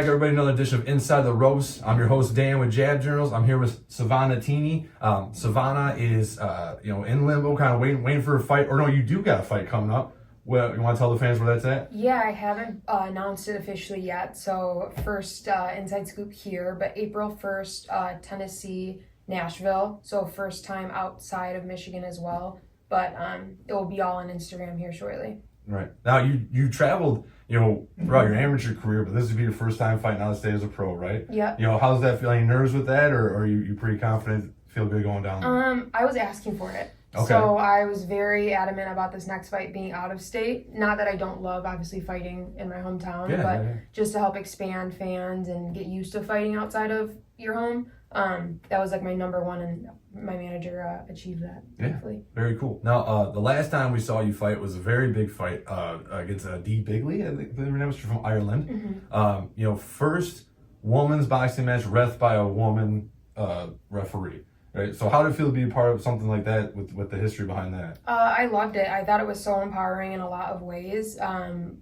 everybody. Another edition of Inside the Ropes. I'm your host, Dan with Jab Journals. I'm here with Savannah Tini. Savannah is, in limbo, kind of waiting for a fight. Or no, you do got a fight coming up. Well, you want to tell the fans where that's at? Yeah, I haven't announced it officially yet. So first inside scoop here, but April 1st, Tennessee, Nashville. So first time outside of Michigan as well. But it will be all on Instagram here shortly. Right. Now, you traveled, throughout your amateur career, but this would be your first time fighting out of state as a pro, right? Yeah. How's that feel? Any nerves with that, or are you pretty confident, feel good going down there? I was asking for it. Okay. So I was very adamant about this next fight being out of state. Not that I don't love, obviously, fighting in my hometown, just to help expand fans and get used to fighting outside of your home. That was like my number one, and my manager achieved that. Thankfully. Very cool. Now, the last time we saw you fight was a very big fight against Dee Bigley. I think her name was from Ireland. Mm-hmm. First women's boxing match ref by a woman referee. Right. So how did it feel to be a part of something like that with the history behind that? I loved it. I thought it was so empowering in a lot of ways.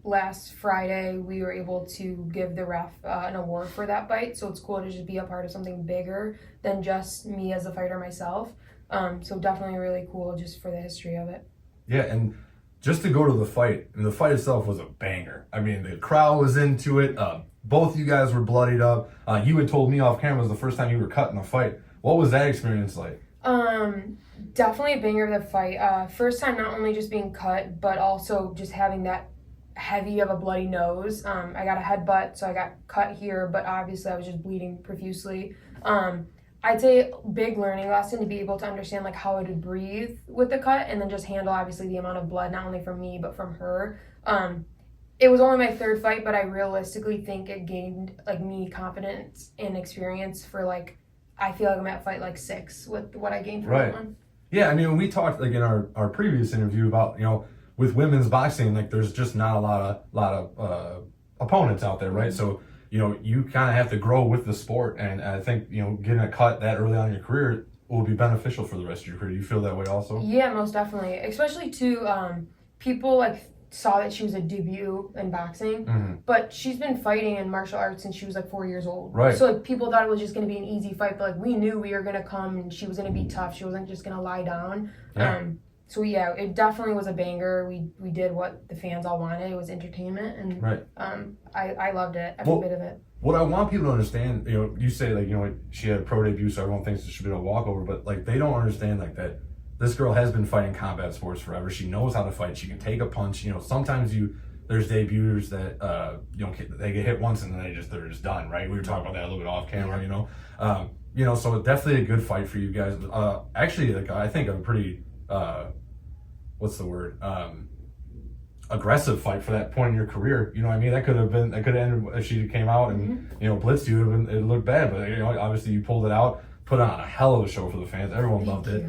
Last Friday, we were able to give the ref an award for that fight. So it's cool to just be a part of something bigger than just me as a fighter myself. So definitely really cool just for the history of it. Yeah, and just to go to the fight, and the fight itself was a banger. I mean, the crowd was into it. Both you guys were bloodied up. You had told me off camera it was the first time you were cut in a fight. What was that experience like? Definitely a banger of the fight. First time not only just being cut, but also just having that heavy of a bloody nose. I got a headbutt, so I got cut here, but obviously I was just bleeding profusely. I'd say big learning lesson to be able to understand like how to breathe with the cut and then just handle obviously the amount of blood, not only from me, but from her. It was only my third fight, but I realistically think it gained like me confidence and experience for like, I feel like I'm at fight like 6 with what I gained from that one. Yeah, I mean, we talked like in our previous interview about, with women's boxing, like there's just not a lot of opponents out there, right? So, you kind of have to grow with the sport. And I think, getting a cut that early on in your career will be beneficial for the rest of your career. Do you feel that way also? Yeah, most definitely. Especially to people like saw that she was a debut in boxing, but she's been fighting in martial arts since she was like 4 years old. Right. So like people thought it was just going to be an easy fight, but like we knew we were going to come and she was going to be tough. She wasn't just going to lie down. Yeah. So yeah, it definitely was a banger. We did what the fans all wanted. It was entertainment, and I loved it, every bit of it. What I want people to understand, you say like she had a pro debut, so everyone thinks it should be a walkover, but like they don't understand like that. This girl has been fighting combat sports forever. She knows how to fight. She can take a punch. Sometimes there's debuters that they get hit once and then they're just done, right? We were talking about that a little bit off camera, so definitely a good fight for you guys. Actually, like I think a pretty aggressive fight for that point in your career. You know what I mean? That could have ended if she came out and blitzed you. It looked bad, but obviously you pulled it out, put on a hell of a show for the fans. Everyone loved it.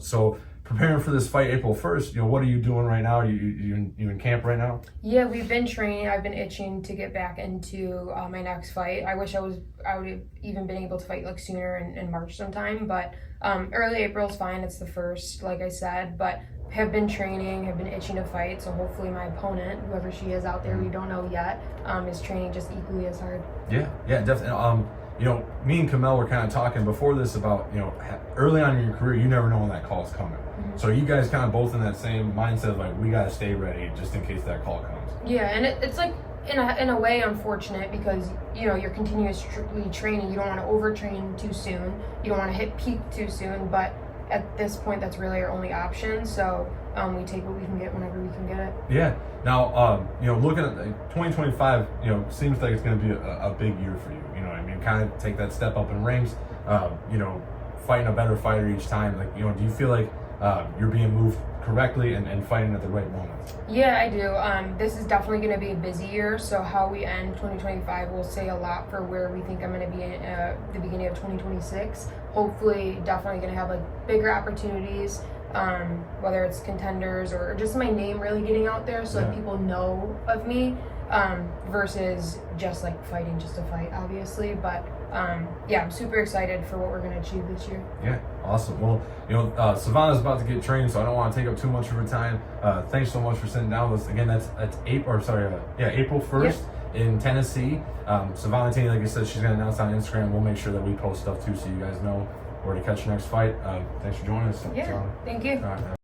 So preparing for this fight April 1st, what are you doing right now? Are you in camp right now? Yeah, we've been training. I've been itching to get back into my next fight. I wish I would have even been able to fight like sooner in March sometime, but early April is fine. It's the 1st, like I said, but have been training, have been itching to fight. So hopefully my opponent, whoever she is out there, we don't know yet, is training just equally as hard. Yeah, definitely. Me and Kamel were kind of talking before this about, early on in your career, you never know when that call is coming. So you guys kind of both in that same mindset of like, we got to stay ready just in case that call comes. Yeah, and it's like, in a way, unfortunate because, you're continuously training. You don't want to overtrain too soon. You don't want to hit peak too soon, but at this point, that's really our only option. So we take what we can get whenever we can get it. Yeah. Now, looking at 2025, seems like it's going to be a big year for you. You know what I mean? Kind of take that step up in ranks, fighting a better fighter each time. Like, do you feel like you're being moved correctly and fighting at the right moments? Yeah, I do. This is definitely going to be a busy year. So how we end 2025 will say a lot for where we think I'm going to be in the beginning of 2026. Hopefully, definitely going to have like bigger opportunities, whether it's contenders or just my name really getting out there so that people know of me, versus just like fighting just to fight, obviously. But I'm super excited for what we're going to achieve this year. Yeah. Awesome. Well, Savannah's about to get trained, so I don't want to take up too much of her time. Thanks so much for sitting down with us. Again, that's April 1st in Tennessee. Savannah Tini, like I said, she's going to announce on Instagram. We'll make sure that we post stuff too, so you guys know where to catch your next fight. Thanks for joining us. Yeah, thank you. All right.